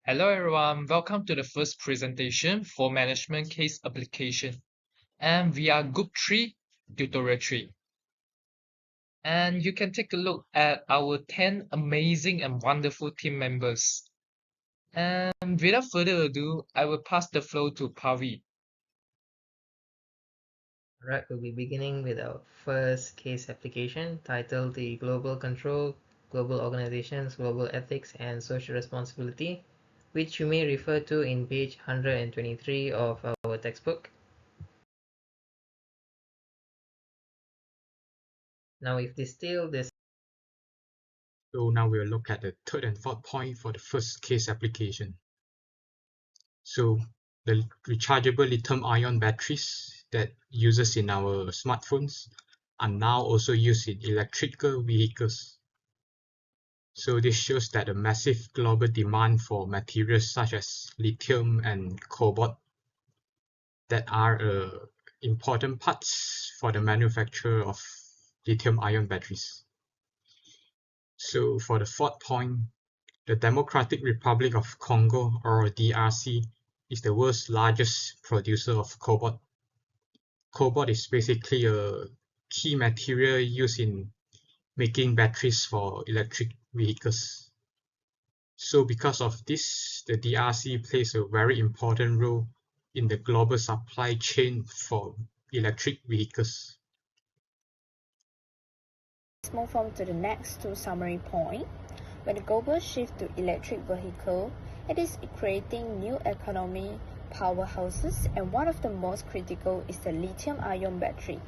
Hello everyone, welcome to the first presentation for management case application. And we are group 3, tutorial 3. And you can take a look at our 10 amazing and wonderful team members. And without further ado, I will pass the floor to Pavi. Alright, we'll be beginning with our first case application titled the Global Control, Global Organizations, Global Ethics and Social Responsibility, which you may refer to in page 123 of our textbook. Now, if distilled this. So now we'll look at the third and fourth point for the first case application. So the rechargeable lithium-ion batteries that users in our smartphones are now also used in electrical vehicles. So this shows that a massive global demand for materials such as lithium and cobalt that are important parts for the manufacture of lithium-ion batteries. So for the fourth point, the Democratic Republic of Congo, or DRC, is the world's largest producer of cobalt. Cobalt is basically a key material used in making batteries for electric vehicles. So because of this, the DRC plays a very important role in the global supply chain for electric vehicles. Let's move on to the next two summary points. When the global shift to electric vehicle, it is creating new economy powerhouses, and one of the most critical is the lithium-ion battery.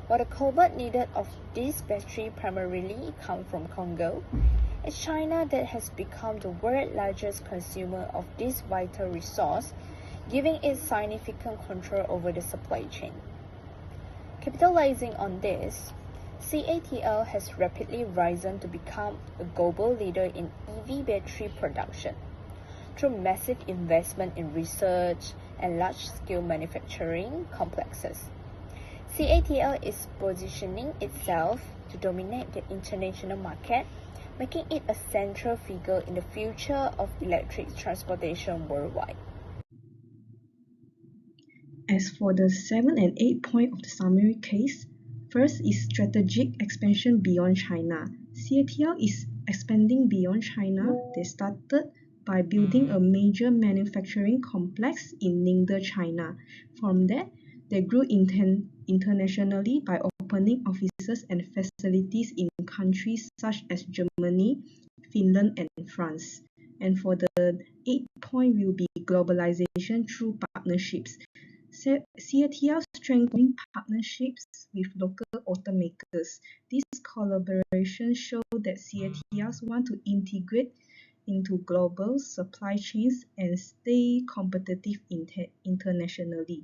While the cobalt needed of this battery primarily comes from Congo, it's China that has become the world's largest consumer of this vital resource, giving it significant control over the supply chain. Capitalizing on this, CATL has rapidly risen to become a global leader in EV battery production through massive investment in research and large-scale manufacturing complexes. CATL is positioning itself to dominate the international market, making it a central figure in the future of electric transportation worldwide. As for the 7 and 8 point of the summary case, first is strategic expansion beyond China. CATL is expanding beyond China. They started by building a major manufacturing complex in Ningde, China. From there, they grew internationally by opening offices and facilities in countries such as Germany, Finland, and France. And for the 8th point will be globalization through partnerships. CATL strengthening partnerships with local automakers. These collaborations show that CATLs want to integrate into global supply chains and stay competitive internationally.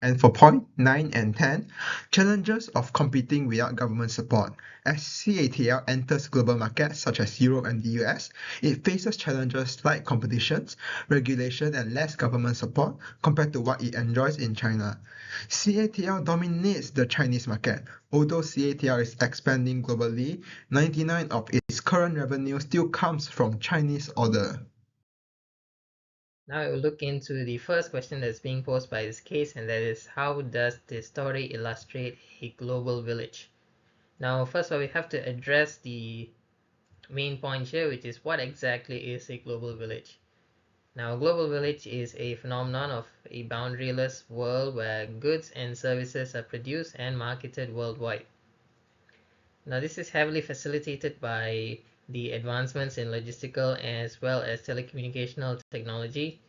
And for point 9 and 10, challenges of competing without government support. As CATL enters global markets such as Europe and the US, it faces challenges like competitions, regulation, and less government support compared to what it enjoys in China. CATL dominates the Chinese market. Although CATL is expanding globally, 99% of its current revenue still comes from Chinese order. Now we'll look into the first question that's being posed by this case, and that is, how does this story illustrate a global village? Now, first of all, we have to address the main point here, which is what exactly is a global village. Now, a global village is a phenomenon of a boundaryless world where goods and services are produced and marketed worldwide. Now, this is heavily facilitated by the advancements in logistical as well as telecommunicational technology,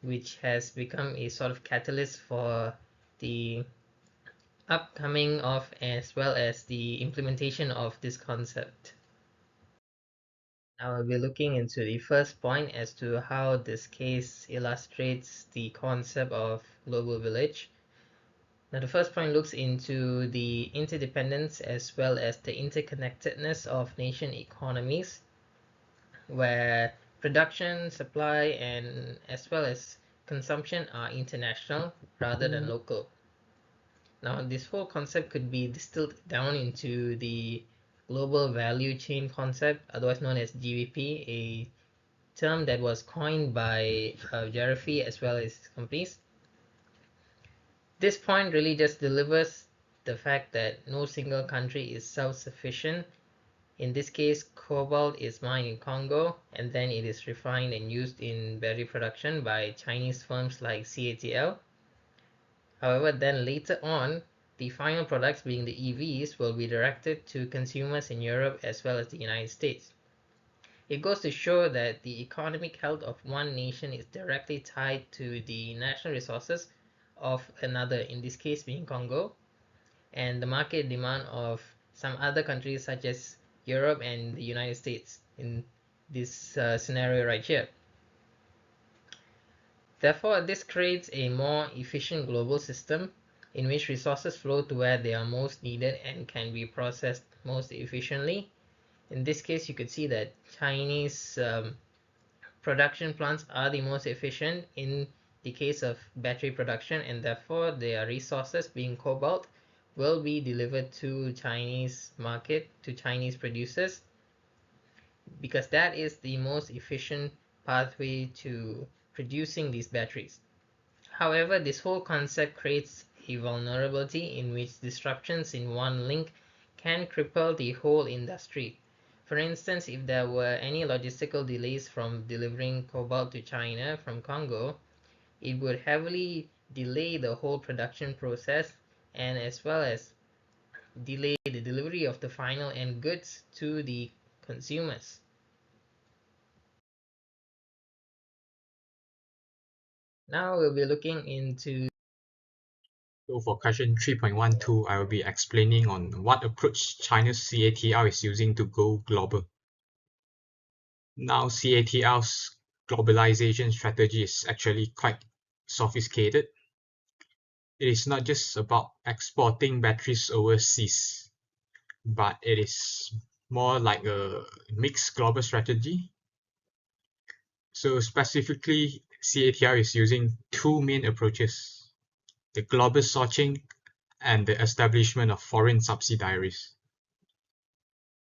which has become a sort of catalyst for the upcoming of as well as the implementation of this concept. Now we'll be looking into the first point as to how this case illustrates the concept of global village. Now the first point looks into the interdependence as well as the interconnectedness of nation economies, where production, supply, and as well as consumption are international rather than local. Now this whole concept could be distilled down into the global value chain concept, otherwise known as GVP, a term that was coined by Jarafi as well as companies. This point really just delivers the fact that no single country is self-sufficient. In this case, cobalt is mined in Congo and then it is refined and used in battery production by Chinese firms like CATL. However, then later on, the final products, being the EVs, will be directed to consumers in Europe as well as the United States. It goes to show that the economic health of one nation is directly tied to the national resources of another, in this case being Congo, and the market demand of some other countries such as Europe and the United States in this scenario right here. Therefore, this creates a more efficient global system in which resources flow to where they are most needed and can be processed most efficiently. In this case, you could see that Chinese production plants are the most efficient in the case of battery production, and therefore their resources, being cobalt, will be delivered to Chinese market, to Chinese producers, because that is the most efficient pathway to producing these batteries. However, this whole concept creates a vulnerability in which disruptions in one link can cripple the whole industry. For instance, if there were any logistical delays from delivering cobalt to China from Congo, it would heavily delay the whole production process and as well as delay the delivery of the final end goods to the consumers. Now we'll be looking into. So for question 3.12, I will be explaining on what approach China's CATL is using to go global. Now CATL's globalization strategy is actually quite sophisticated. It is not just about exporting batteries overseas, but it is more like a mixed global strategy. So specifically, CATL is using two main approaches: the global sourcing and the establishment of foreign subsidiaries.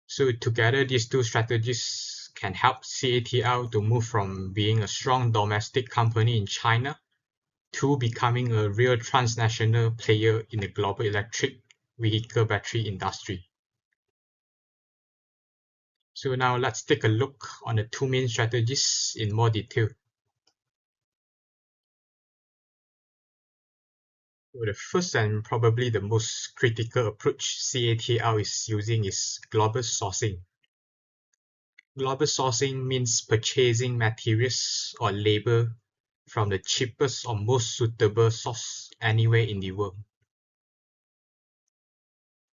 So together, these two strategies can help CATL to move from being a strong domestic company in China to becoming a real transnational player in the global electric vehicle battery industry. So now let's take a look on the two main strategies in more detail. So the first and probably the most critical approach CATL is using is global sourcing. Global sourcing means purchasing materials or labor from the cheapest or most suitable source anywhere in the world.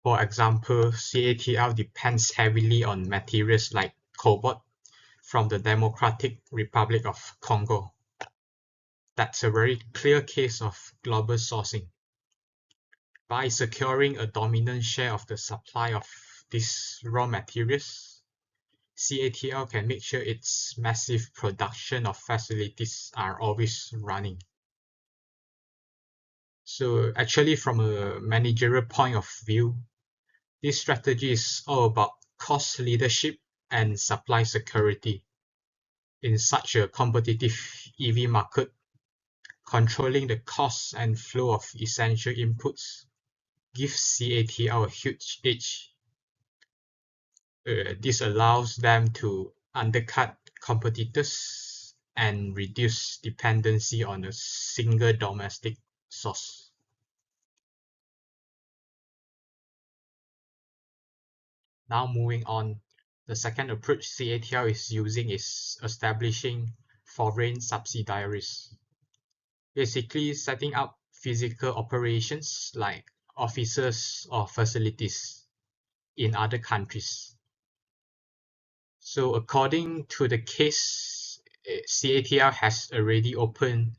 For example, CATL depends heavily on materials like cobalt from the Democratic Republic of Congo. That's a very clear case of global sourcing. By securing a dominant share of the supply of these raw materials, CATL can make sure its massive production of facilities are always running. So actually, from a managerial point of view, this strategy is all about cost leadership and supply security. In such a competitive EV market, controlling the costs and flow of essential inputs gives CATL a huge edge. This allows them to undercut competitors and reduce dependency on a single domestic source. Now moving on, the second approach CATL is using is establishing foreign subsidiaries. Basically setting up physical operations like offices or facilities in other countries. So according to the case, CATL has already opened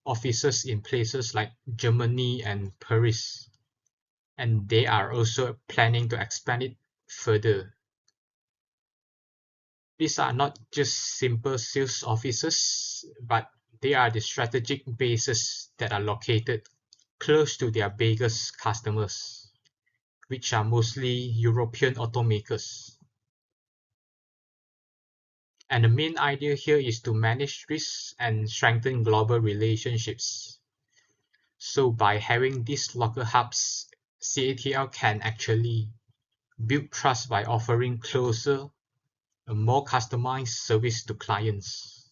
offices in places like Germany and Paris, and they are also planning to expand it further. These are not just simple sales offices, but they are the strategic bases that are located close to their biggest customers, which are mostly European automakers. And the main idea here is to manage risks and strengthen global relationships. So by having these local hubs, CATL can actually build trust by offering closer and more customized service to clients.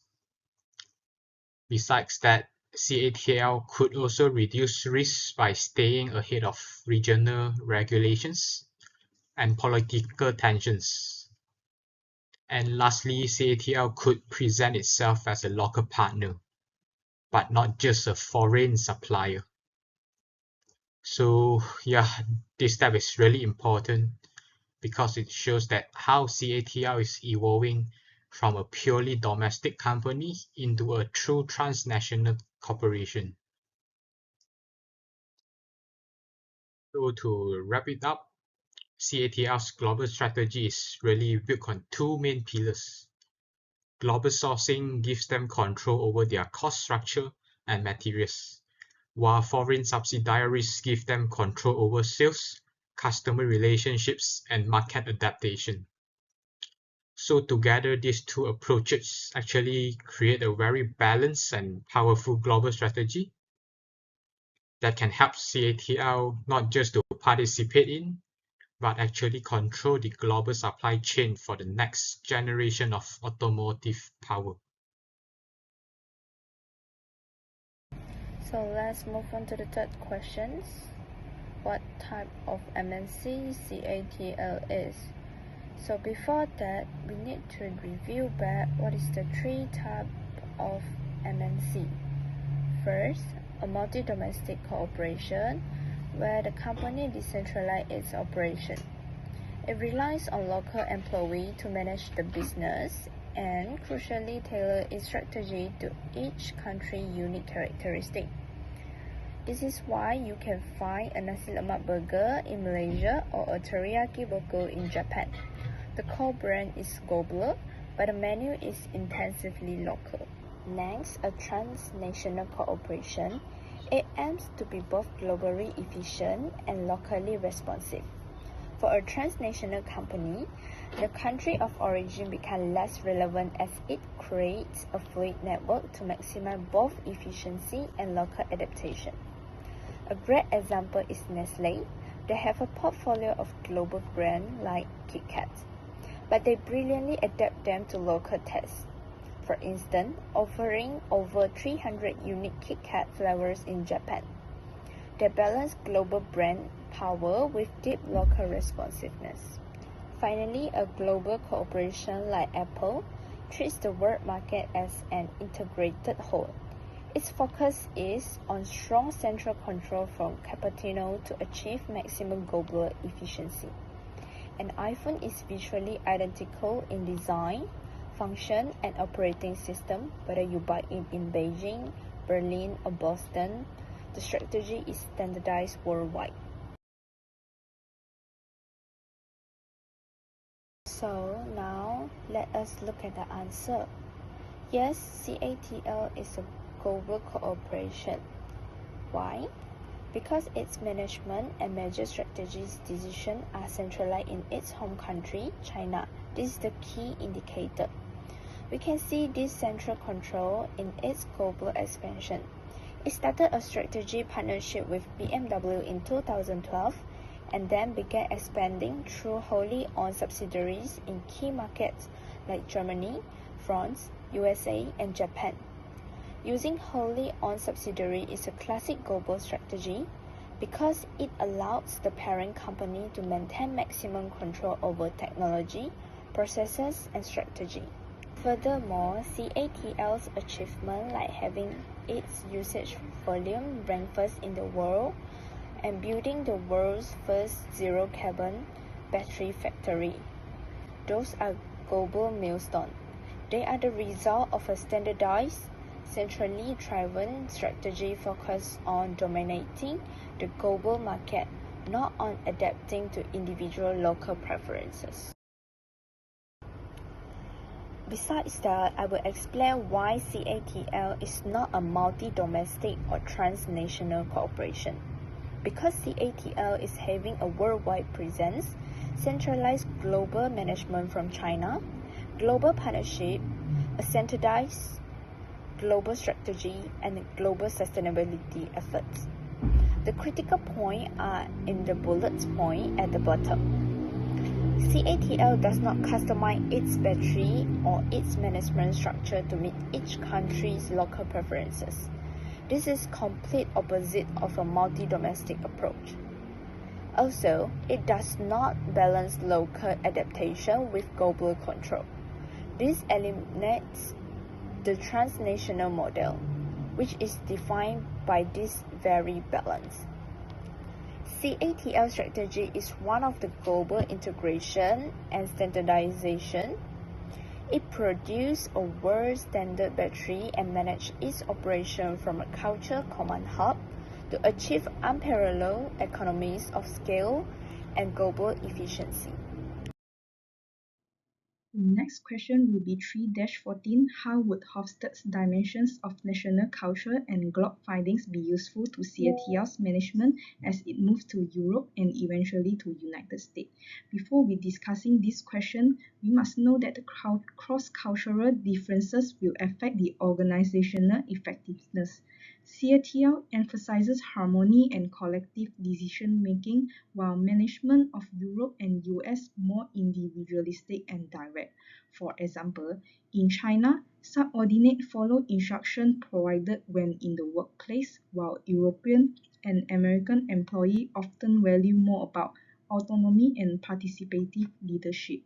Besides that, CATL could also reduce risks by staying ahead of regional regulations and political tensions. And lastly, CATL could present itself as a local partner, but not just a foreign supplier. So yeah, this step is really important because it shows that how CATL is evolving from a purely domestic company into a true transnational corporation. So to wrap it up, CATL's global strategy is really built on two main pillars. Global sourcing gives them control over their cost structure and materials, while foreign subsidiaries give them control over sales, customer relationships, and market adaptation. So together, these two approaches actually create a very balanced and powerful global strategy that can help CATL not just to participate in, but actually control the global supply chain for the next generation of automotive power. So let's move on to the third question. What type of MNC CATL is? So before that, we need to review back what is the three types of MNC. First, a multi-domestic corporation where the company decentralizes its operation. It relies on local employees to manage the business and crucially tailor its strategy to each country's unique characteristic. This is why you can find a nasi lemak burger in Malaysia or a teriyaki burger in Japan. The core brand is global, but the menu is intensively local. Next, a transnational cooperation. It aims to be both globally efficient and locally responsive. For a transnational company, the country of origin becomes less relevant as it creates a fluid network to maximize both efficiency and local adaptation. A great example is Nestle. They have a portfolio of global brands like Kit Kat, but they brilliantly adapt them to local tastes. For instance, offering over 300 unique Kit Kat flavors in Japan. They balance global brand power with deep local responsiveness. Finally, a global corporation like Apple treats the world market as an integrated whole. Its focus is on strong central control from Cupertino to achieve maximum global efficiency. An iPhone is visually identical in design, function, and operating system, whether you buy it in Beijing, Berlin, or Boston. The strategy is standardized worldwide. So now let us look at the answer. Yes, CATL is a global cooperation. Why? Because its management and major strategies decisions are centralized in its home country, China. This is the key indicator. We can see this central control in its global expansion. It started a strategic partnership with BMW in 2012 and then began expanding through wholly owned subsidiaries in key markets like Germany, France, USA, and Japan. Using wholly owned subsidiary is a classic global strategy because it allows the parent company to maintain maximum control over technology, processes, and strategy. Furthermore, CATL's achievement like having its usage volume ranked first in the world and building the world's first zero-carbon battery factory. Those are global milestones. They are the result of a standardized, centrally driven strategy focused on dominating the global market, not on adapting to individual local preferences. Besides that, I will explain why CATL is not a multi-domestic or transnational corporation. Because CATL is having a worldwide presence, centralized global management from China, global partnership, a standardized global strategy, and global sustainability efforts. The critical points are in the bullet point at the bottom. CATL does not customize its battery or its management structure to meet each country's local preferences. This is complete opposite of a multi-domestic approach. Also, it does not balance local adaptation with global control. This eliminates the transnational model, which is defined by this very balance. CATL strategy is one of the global integration and standardization. It produces a world standard battery and manages its operation from a culture command hub to achieve unparalleled economies of scale and global efficiency. The next question will be 3-14. How would Hofstede's dimensions of national culture and globe findings be useful to CATL's management as it moves to Europe and eventually to United States? Before we discussing this question, we must know that the cross-cultural differences will affect the organizational effectiveness. CATL emphasizes harmony and collective decision-making, while management of Europe and US more individualistic and direct. For example, in China, subordinates follow instructions provided when in the workplace, while European and American employees often value more about autonomy and participative leadership.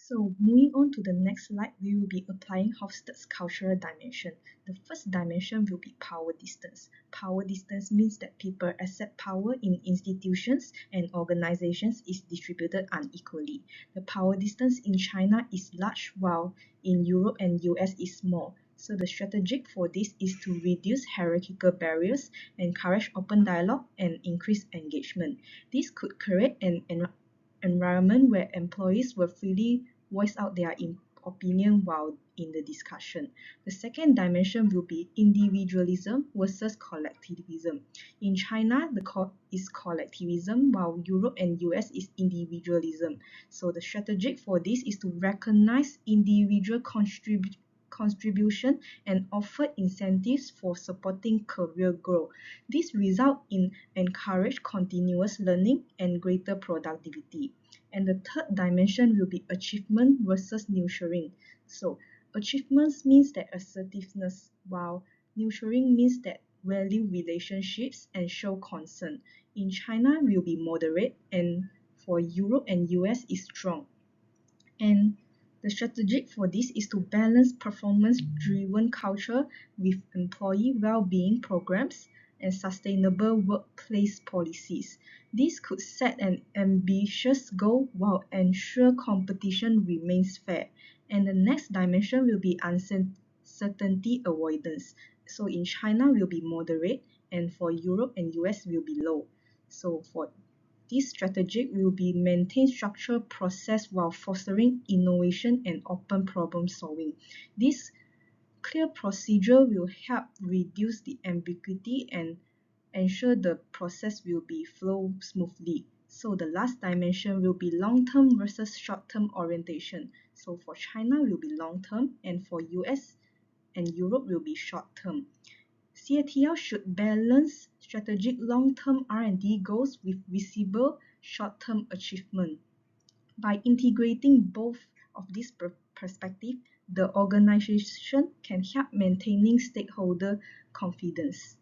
So moving on to the next slide, we will be applying Hofstede's cultural dimension. The first dimension will be power distance. Power distance means that people accept power in institutions and organizations is distributed unequally. The power distance in China is large, while in Europe and US is small. So the strategy for this is to reduce hierarchical barriers, encourage open dialogue, and increase engagement. This could create an environment where employees will freely voice out their opinion while in the discussion. The second dimension will be individualism versus collectivism. In China, the is collectivism, while Europe and US is individualism. So the strategy for this is to recognize individual contribution and offer incentives for supporting career growth. This results in encouraged continuous learning and greater productivity. And the third dimension will be achievement versus nurturing. So achievements means that assertiveness, while nurturing means that value relationships and show concern. In China will be moderate, and for Europe and US is strong. And the strategy for this is to balance performance-driven culture with employee well-being programs and sustainable workplace policies. This could set an ambitious goal while ensure competition remains fair. And the next dimension will be uncertainty avoidance. So in China will be moderate, and for Europe and US will be low. So for this strategy will be maintain structured process while fostering innovation and open problem solving. This clear procedure will help reduce the ambiguity and ensure the process will be flow smoothly. So the last dimension will be long-term versus short-term orientation. So for China will be long-term, and for US and Europe will be short-term. CATL should balance strategic long-term R&D goals with visible short-term achievement. By integrating both of these perspectives, the organization can help maintaining stakeholder confidence.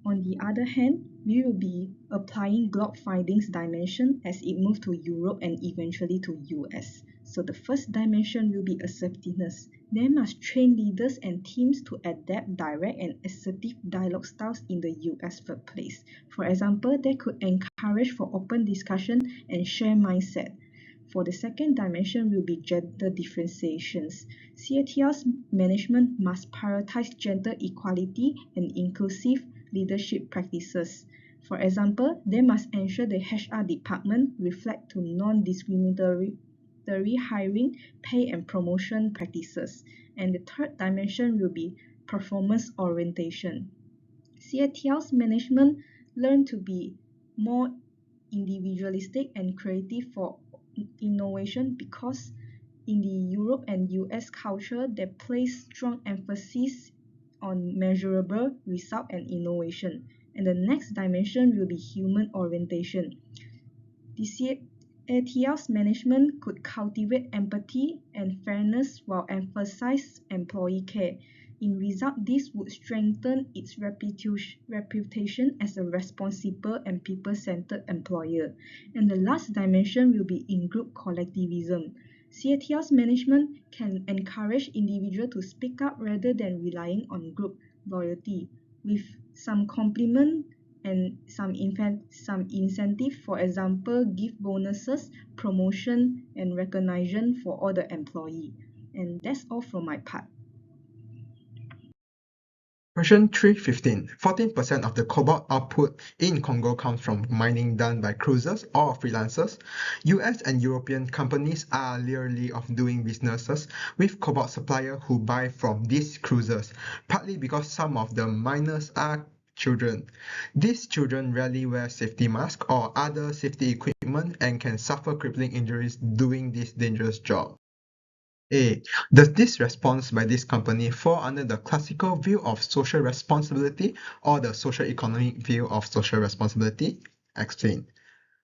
On the other hand, we will be applying globe findings dimension as it moves to Europe and eventually to US. So the first dimension will be assertiveness. They must train leaders and teams to adapt direct and assertive dialogue styles in the US workplace. For example, they could encourage for open discussion and share mindset. For the second dimension will be gender differentiations. CATL's management must prioritize gender equality and inclusive leadership practices. For example, they must ensure the HR department reflect to non-discriminatory hiring, pay and promotion practices. And the third dimension will be performance orientation. CATL's management learn to be more individualistic and creative for innovation because in the Europe and US culture, they place strong emphasis on measurable result and innovation. And the next dimension will be human orientation. The CATL's management could cultivate empathy and fairness while emphasize employee care. In result, this would strengthen its reputation as a responsible and people-centered employer. And the last dimension will be in-group collectivism. CATL's management can encourage individuals to speak up rather than relying on group loyalty, with some complement and some incentive, for example, give bonuses, promotion, and recognition for all the employee. And that's all from my part. Question 315. 14% of the cobalt output in Congo comes from mining done by cruisers or freelancers. US and European companies are leery of doing businesses with cobalt suppliers who buy from these cruisers, partly because some of the miners are children. These children rarely wear safety masks or other safety equipment and can suffer crippling injuries doing this dangerous job. A. Does this response by this company fall under the classical view of social responsibility or the social economic view of social responsibility? Explain.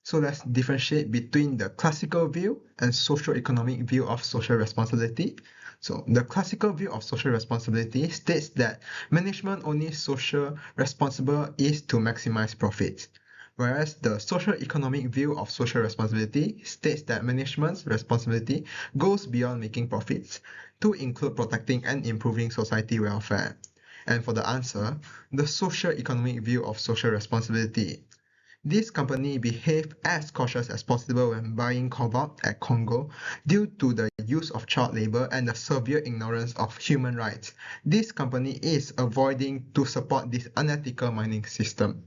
So let's differentiate between the classical view and social economic view of social responsibility. So the classical view of social responsibility states that management only social responsible is to maximize profits, whereas the social economic view of social responsibility states that management's responsibility goes beyond making profits to include protecting and improving society welfare. And for the answer, the social economic view of social responsibility. This company behaved as cautious as possible when buying cobalt at Congo due to the use of child labor and the severe ignorance of human rights. This company is avoiding to support this unethical mining system.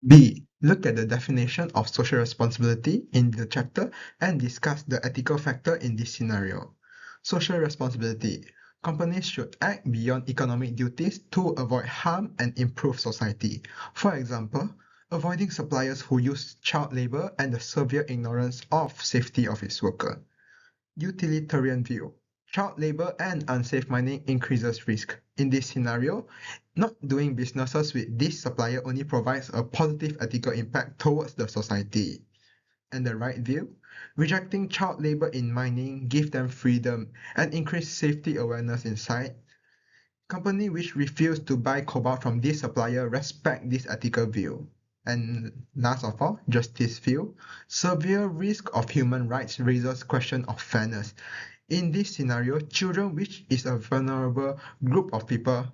B. Look at the definition of social responsibility in the chapter and discuss the ethical factor in this scenario. Social responsibility. Companies should act beyond economic duties to avoid harm and improve society. For example, avoiding suppliers who use child labor and the severe ignorance of safety of its worker. Utilitarian view. Child labor and unsafe mining increases risk. In this scenario, not doing businesses with this supplier only provides a positive ethical impact towards the society. And the right view, rejecting child labor in mining give them freedom and increase safety awareness inside. Companies which refuse to buy cobalt from this supplier respect this ethical view. And last of all, justice view, severe risk of human rights raises question of fairness. In this scenario, children, which is a vulnerable group of people,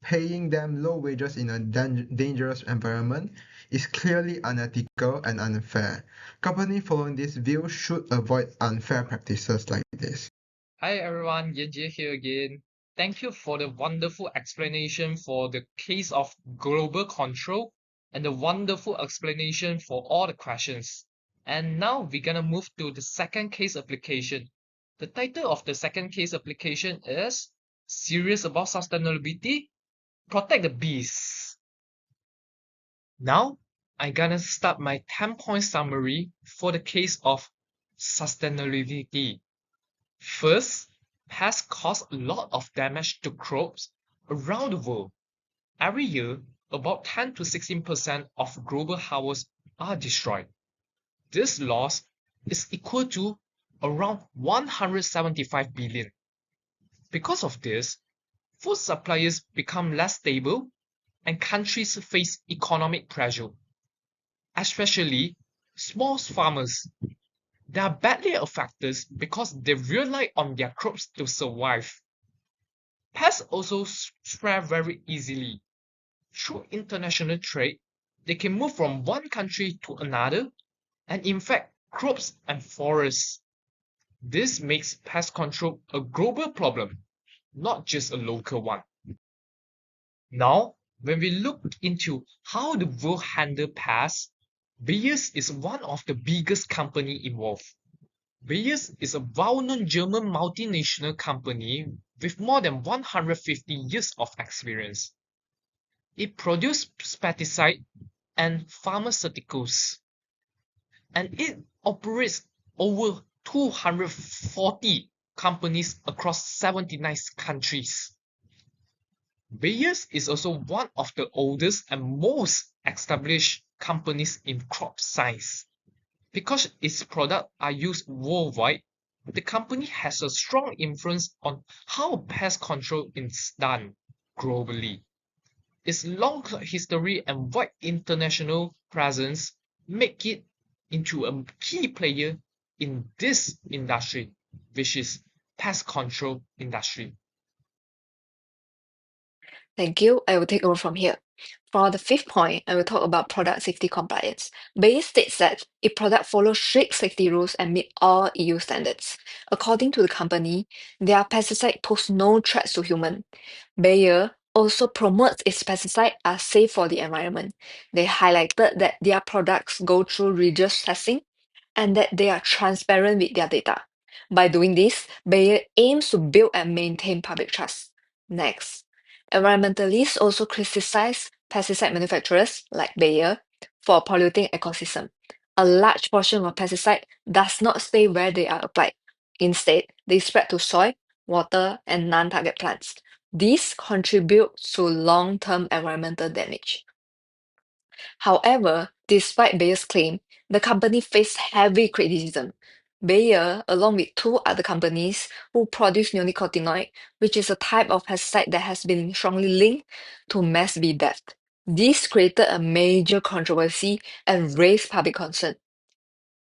paying them low wages in a dangerous environment is clearly unethical and unfair. Companies following this view should avoid unfair practices like this. Hi everyone, Yenjie here again. Thank you for the wonderful explanation for the case of global control and the wonderful explanation for all the questions. And now we're gonna move to the second case application. The title of the second case application is Serious About Sustainability? Protect the Bees. Now, I'm gonna start my 10-point summary for the case of sustainability. First, pests cause a lot of damage to crops around the world. Every year, about 10 to 16% of global harvests are destroyed. This loss is equal to around 175 billion. Because of this, food supplies become less stable and countries face economic pressure, especially small farmers. They are badly affected because they rely on their crops to survive. Pests also spread very easily. Through international trade, they can move from one country to another and infect crops and forests. This makes pest control a global problem, not just a local one. Now, when we look into how the world handle pests, Bayer's is one of the biggest company involved. Bayer's is a well-known German multinational company with more than 150 years of experience. It produces pesticide and pharmaceuticals, and it operates over 240 companies across 79 countries. Bayer's is also one of the oldest and most established companies in crop science. Because its products are used worldwide, the company has a strong influence on how pest control is done globally. Its long history and wide international presence make it into a key player in this industry, which is pest control industry. Thank you. I will take over from here. For the fifth point, I will talk about product safety compliance. Bayer states that its product follows strict safety rules and meet all EU standards. According to the company, their pesticide pose no threats to human. Bayer also promotes its pesticide as safe for the environment. They highlighted that their products go through rigorous testing and that they are transparent with their data. By doing this, Bayer aims to build and maintain public trust. Next, environmentalists also criticize pesticide manufacturers like Bayer for polluting ecosystem. A large portion of pesticide does not stay where they are applied. Instead, they spread to soil, water, and non-target plants. This contributes to long-term environmental damage. However, despite Bayer's claim, the company faced heavy criticism. Bayer, along with two other companies who produce neonicotinoid, which is a type of pesticide that has been strongly linked to mass bee death. This created a major controversy and raised public concern.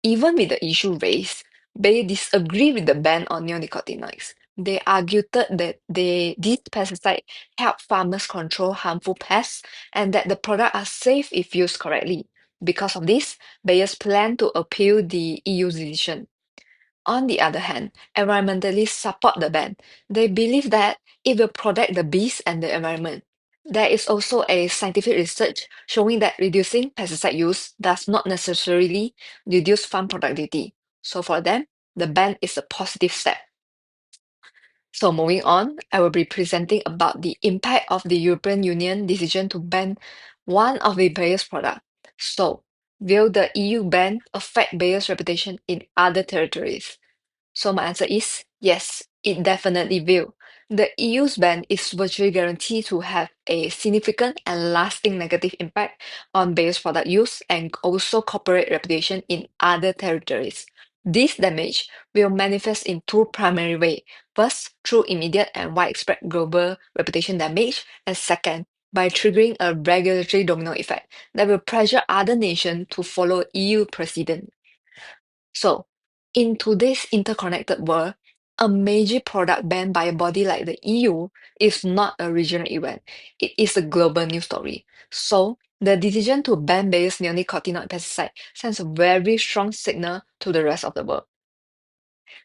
Even with the issue raised, they disagree with the ban on neonicotinoids. They argued that these pesticides help farmers control harmful pests and that the products are safe if used correctly. Because of this, Bayer's plan to appeal the EU's decision. On the other hand, environmentalists support the ban. They believe that it will protect the bees and the environment. There is also a scientific research showing that reducing pesticide use does not necessarily reduce farm productivity. So for them, the ban is a positive step. So moving on, I will be presenting about the impact of the European Union decision to ban one of the Bayer's products. So, will the EU ban affect Bayer's reputation in other territories? So my answer is yes, it definitely will. The EU's ban is virtually guaranteed to have a significant and lasting negative impact on Bayer's product use and also corporate reputation in other territories. This damage will manifest in two primary ways. First, through immediate and widespread global reputation damage, and second, by triggering a regulatory domino effect that will pressure other nations to follow EU precedent. So, in today's interconnected world, a major product banned by a body like the EU is not a regional event. It is a global news story. So, the decision to ban Bayer's neonicotinoid pesticide sends a very strong signal to the rest of the world.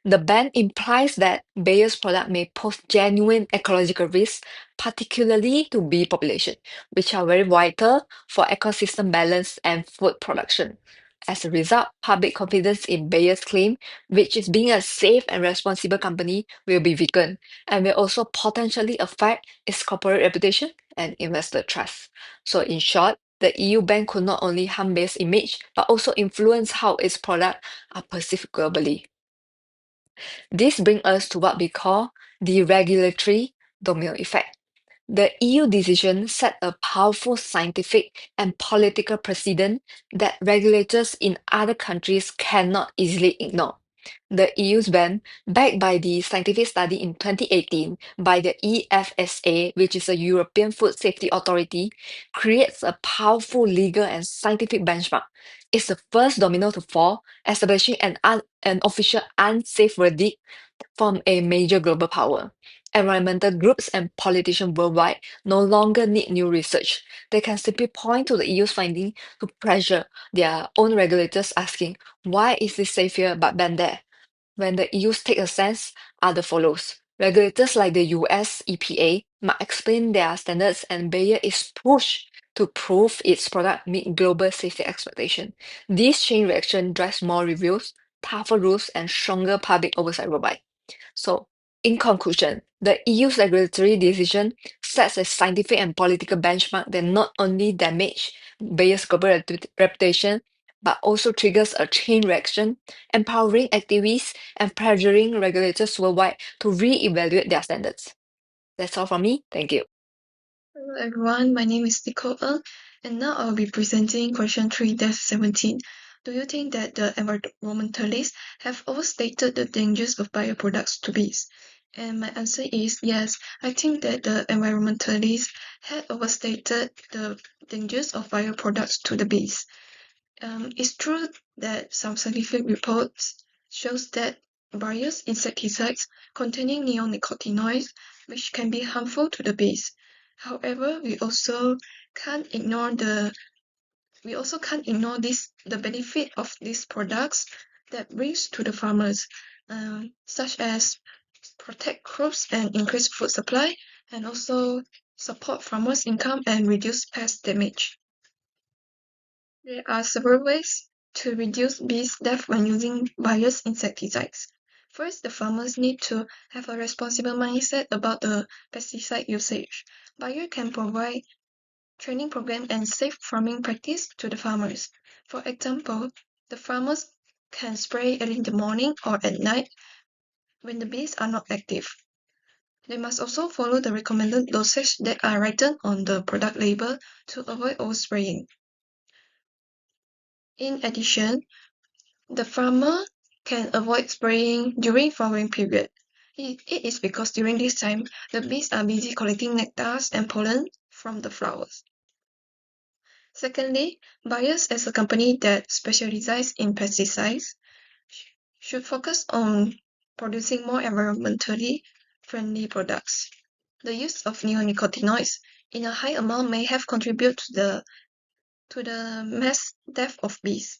The ban implies that Bayer's product may pose genuine ecological risks, particularly to bee population, which are very vital for ecosystem balance and food production. As a result, public confidence in Bayer's claim, which is being a safe and responsible company, will be weakened and will also potentially affect its corporate reputation and investor trust. So, in short, the EU ban could not only harm Bayer's image, but also influence how its products are perceived globally. This brings us to what we call the regulatory domino effect. The EU decision set a powerful scientific and political precedent that regulators in other countries cannot easily ignore. The EU's ban, backed by the scientific study in 2018 by the EFSA, which is a European Food Safety Authority, creates a powerful legal and scientific benchmark. It's the first domino to fall, establishing an official unsafe verdict from a major global power. Environmental groups and politicians worldwide no longer need new research. They can simply point to the EU's finding to pressure their own regulators, asking, why is this safe here but banned there? When the EU take a stance, other follows. Regulators like the US EPA might explain their standards, and Bayer is pushed to prove its product meet global safety expectations. This chain reaction drives more reviews, tougher rules, and stronger public oversight worldwide. So, in conclusion, the EU's regulatory decision sets a scientific and political benchmark that not only damage Bayer's global reputation, but also triggers a chain reaction, empowering activists and pressuring regulators worldwide to re-evaluate their standards. That's all from me. Thank you. Hello everyone, my name is Nicole Ng, and now I'll be presenting question 3-17. Do you think that the environmentalists have overstated the dangers of bioproducts to bees? And my answer is yes. I think that the environmentalists had overstated the dangers of bioproducts to the bees. It's true that some scientific reports shows that various insecticides containing neonicotinoids, which can be harmful to the bees. However, we also can't ignore the benefit of these products that brings to the farmers, such as protect crops and increase food supply, and also support farmers' income and reduce pest damage. There are several ways to reduce bees' death when using various insecticides. First, the farmers need to have a responsible mindset about the pesticide usage. Bayer can provide training program and safe farming practice to the farmers. For example, the farmers can spray early in the morning or at night when the bees are not active. They must also follow the recommended dosage that are written on the product label to avoid overspraying. In addition, the farmer can avoid spraying during flowering period. It is because during this time, the bees are busy collecting nectars and pollen from the flowers. Secondly, buyers as a company that specializes in pesticides should focus on producing more environmentally friendly products. The use of neonicotinoids in a high amount may have contributed to the mass death of bees.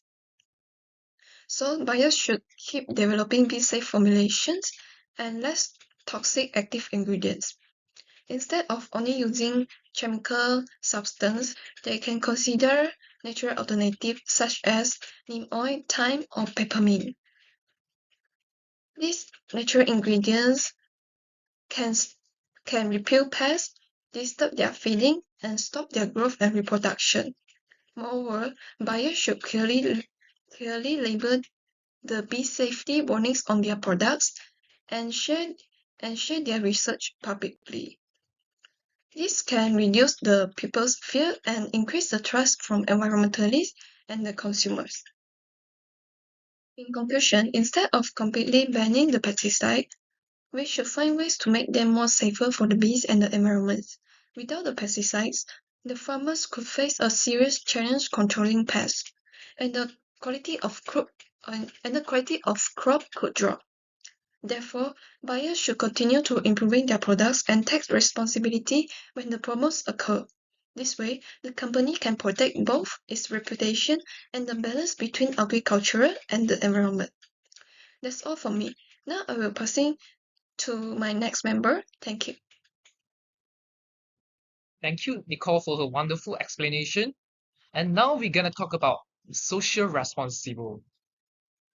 So buyers should keep developing bee-safe formulations and less toxic active ingredients. Instead of only using chemical substance, they can consider natural alternatives such as neem oil, thyme, or peppermint. These natural ingredients can repel pests, disturb their feeding, and stop their growth and reproduction. Moreover, buyers should clearly label the bee safety warnings on their products and share their research publicly. This can reduce the people's fear and increase the trust from environmentalists and the consumers. In conclusion, instead of completely banning the pesticide, we should find ways to make them more safer for the bees and the environment. Without the pesticides, the farmers could face a serious challenge controlling pests, and the quality of crop could drop. Therefore, buyers should continue to improving their products and take responsibility when the problems occur. This way, the company can protect both its reputation and the balance between agriculture and the environment. That's all for me. Now I will passing to my next member. Thank you. Thank you, Nicole, for her wonderful explanation. And now we're going to talk about social responsible.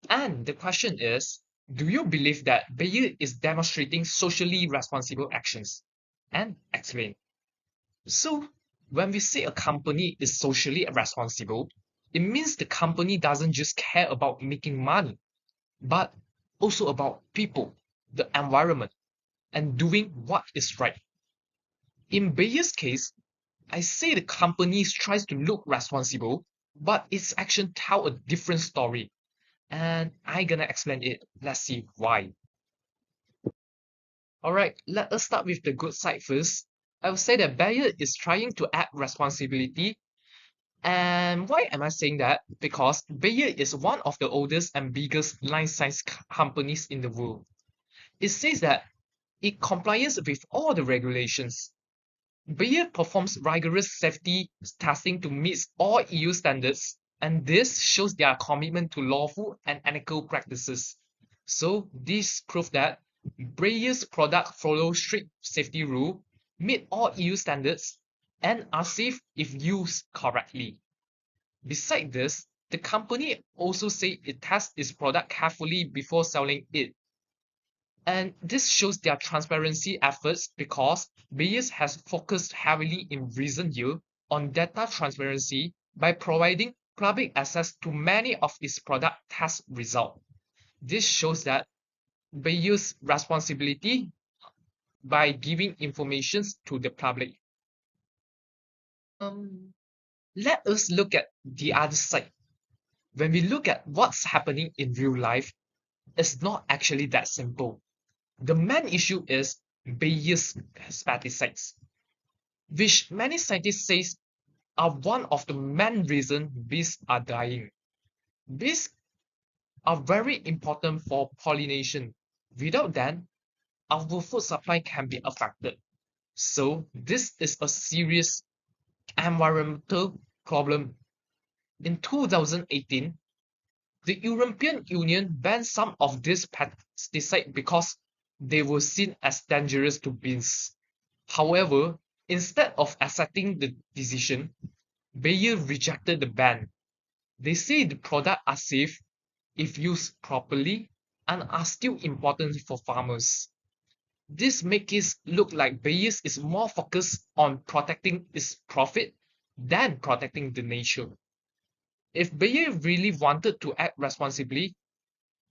And the question is, do you believe that Bayer is demonstrating socially responsible actions? And explain. So, when we say a company is socially responsible, it means the company doesn't just care about making money, but also about people, the environment, and doing what is right. In Bayer's case, I say the company tries to look responsible, but its actions tell a different story. And I'm gonna explain it. Let's see why. Alright, let us start with the good side first. I would say that Bayer is trying to add responsibility. And why am I saying that? Because Bayer is one of the oldest and biggest life science companies in the world. It says that it complies with all the regulations. Bayer performs rigorous safety testing to meet all EU standards, and this shows their commitment to lawful and ethical practices. So this proves that Bayer's products follow strict safety rules, meet all EU standards, and are safe if used correctly. Besides this, the company also says it tests its product carefully before selling it. And this shows their transparency efforts because Bayes has focused heavily in recent years on data transparency by providing public access to many of its product test results. This shows that Bayes' responsibility by giving information to the public. Um, Let us look at the other side. When we look at what's happening in real life, it's not actually that simple. The main issue is Bayes' pesticides, which many scientists say are one of the main reasons bees are dying. Bees are very important for pollination. Without them, our food supply can be affected. So this is a serious environmental problem. In 2018, the European Union banned some of these pesticides because they were seen as dangerous to bees. However, instead of accepting the decision, Bayer rejected the ban. They say the products are safe if used properly and are still important for farmers. This makes it look like Bayer is more focused on protecting its profit than protecting the nature. If Bayer really wanted to act responsibly,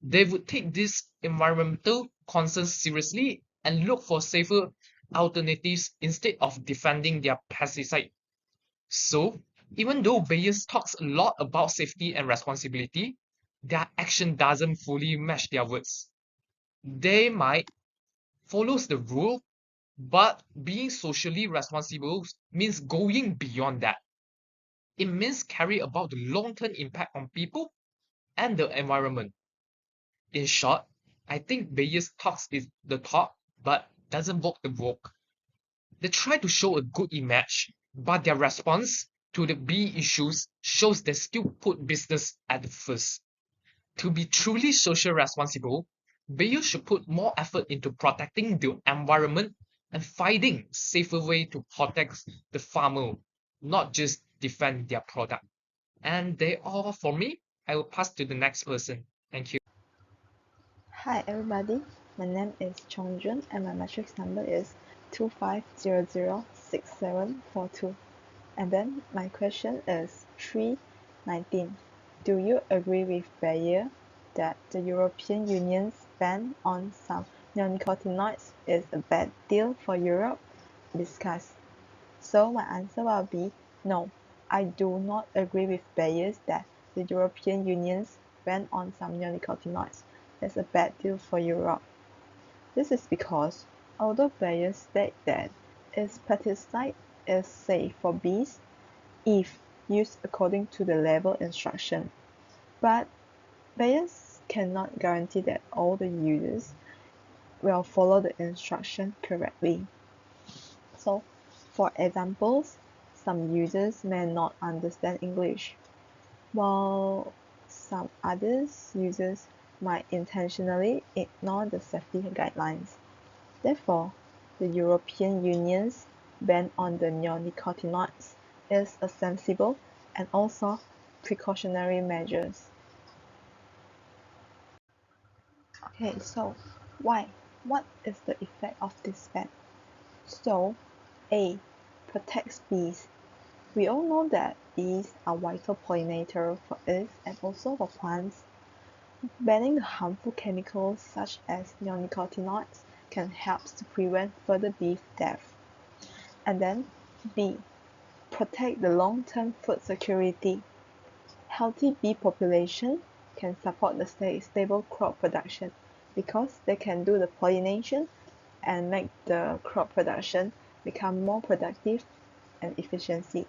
they would take these environmental concerns seriously and look for safer alternatives instead of defending their pesticide. So, even though Bayer talks a lot about safety and responsibility, their action doesn't fully match their words. They might follow the rule, but being socially responsible means going beyond that. It means caring about the long-term impact on people and the environment. In short, I think Bayer's talks is the talk, but doesn't walk the walk. They try to show a good image, but their response to the bee issues shows they still put business at the first. To be truly social responsible, Bayer should put more effort into protecting the environment and finding safer way to protect the farmer, not just defend their product. And they all for me. I will pass to the next person. Thank you. Hi everybody, my name is Chongjun and my matrix number is 25006742. And then my question is 319. Do you agree with Bayer that the European Union's ban on some neonicotinoids is a bad deal for Europe? Discuss. So my answer will be no. I do not agree with Bayer that the European Union's ban on some neonicotinoids is a bad deal for Europe. This is because, although Bayer states that its pesticide is safe for bees if used according to the label instruction, but Bayer cannot guarantee that all the users will follow the instruction correctly. So, for examples, some users may not understand English, while some others users might intentionally ignore the safety guidelines. Therefore, the European Union's ban on the neonicotinoids is a sensible and also precautionary measures. Okay, so why? What is the effect of this ban? So, A. Protects bees. We all know that bees are vital pollinators for us and also for plants. Banning the harmful chemicals such as neonicotinoids can help to prevent further bee death. And then B. Protect the long-term food security. Healthy bee population can support the stable crop production because they can do the pollination and make the crop production become more productive and efficiency.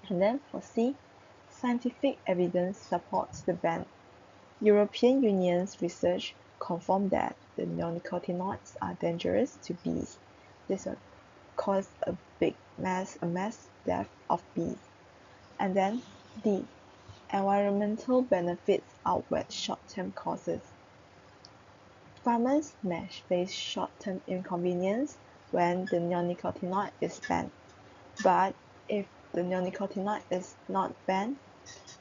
And then for C, scientific evidence supports the ban. European Union's research confirmed that the neonicotinoids are dangerous to bees. This will cause a mass death of bees. And then D, environmental benefits outweigh short-term causes. Farmers may face short-term inconvenience when the neonicotinoid is banned, but if the neonicotinoid is not banned,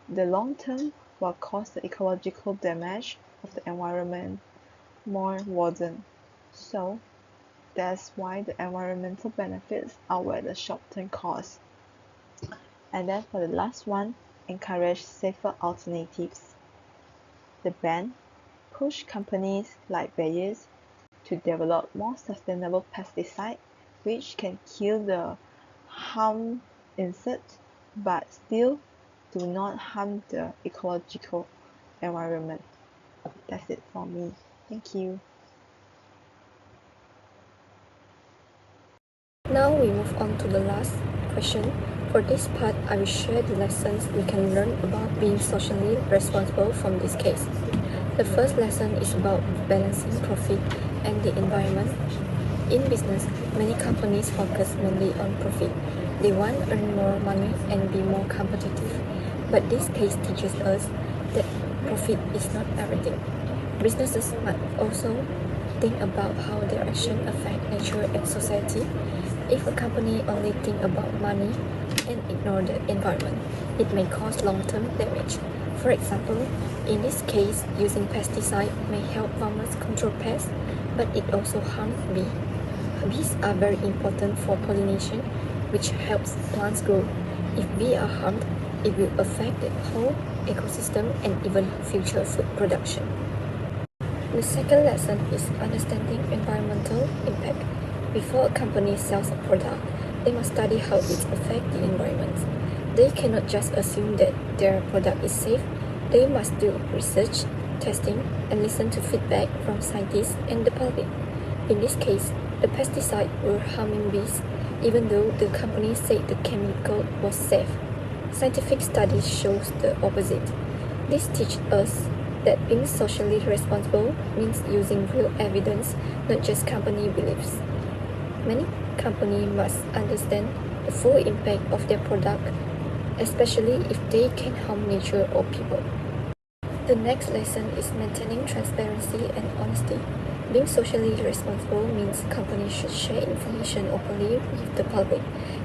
the long-term will cause the ecological damage of the environment more worsen. So that's why the environmental benefits outweigh the short-term costs. And then for the last one, encourage safer alternatives. The ban pushed companies like Bayer to develop more sustainable pesticides which can kill the harm insects but still do not harm the ecological environment. That's it for me. Thank you. Now we move on to the last question. For this part, I will share the lessons we can learn about being socially responsible from this case. The first lesson is about balancing profit and the environment. In business, many companies focus mainly on profit. They want to earn more money and be more competitive. But this case teaches us that profit is not everything. Businesses must also think about how their actions affect nature and society. If a company only thinks about money and ignore the environment, it may cause long-term damage. For example, in this case, using pesticide may help farmers control pests, but it also harms bees. Bees are very important for pollination, which helps plants grow. If bees are harmed, it will affect the whole ecosystem and even future food production. The second lesson is understanding environmental impact. Before a company sells a product, they must study how it affects the environment. They cannot just assume that their product is safe. They must do research, testing, and listen to feedback from scientists and the public. In this case, the pesticides were harming bees, even though the company said the chemical was safe. Scientific studies shows the opposite. This teaches us that being socially responsible means using real evidence, not just company beliefs. Many companies must understand the full impact of their product, especially if they can harm nature or people. The next lesson is maintaining transparency and honesty. Being socially responsible means companies should share information openly with the public.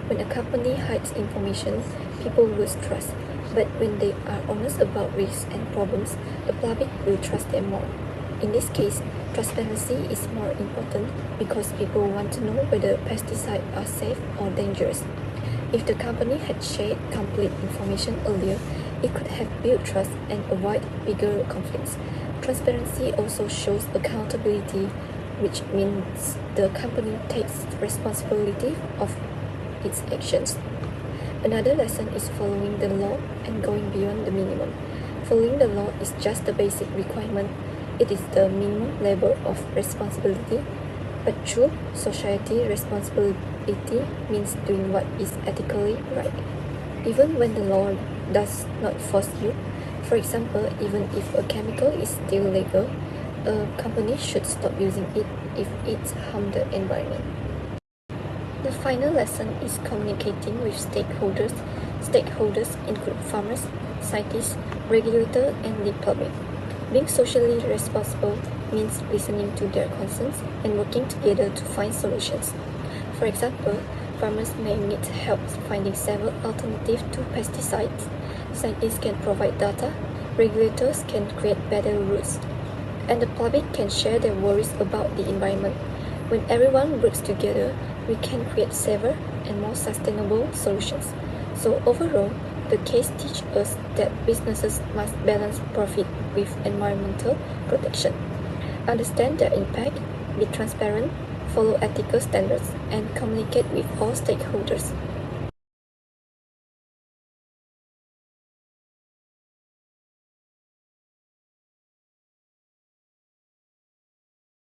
When a company hides information, people lose trust. But when they are honest about risks and problems, the public will trust them more. In this case, transparency is more important because people want to know whether pesticides are safe or dangerous. If the company had shared complete information earlier, it could have built trust and avoid bigger conflicts. Transparency also shows accountability, which means the company takes responsibility of its actions. Another lesson is following the law and going beyond the minimum. Following the law is just the basic requirement. It is the minimum level of responsibility. But true society responsibility means doing what is ethically right, even when the law does not force you. For example, even if a chemical is still legal, a company should stop using it if it harms the environment. The final lesson is communicating with stakeholders. Stakeholders include farmers, scientists, regulators, and the public. Being socially responsible means listening to their concerns and working together to find solutions. For example, farmers may need help finding several alternatives to pesticides. Scientists can provide data, regulators can create better rules, and the public can share their worries about the environment. When everyone works together, we can create safer and more sustainable solutions. So overall, the case teaches us that businesses must balance profit with environmental protection, understand their impact, be transparent, follow ethical standards, and communicate with all stakeholders.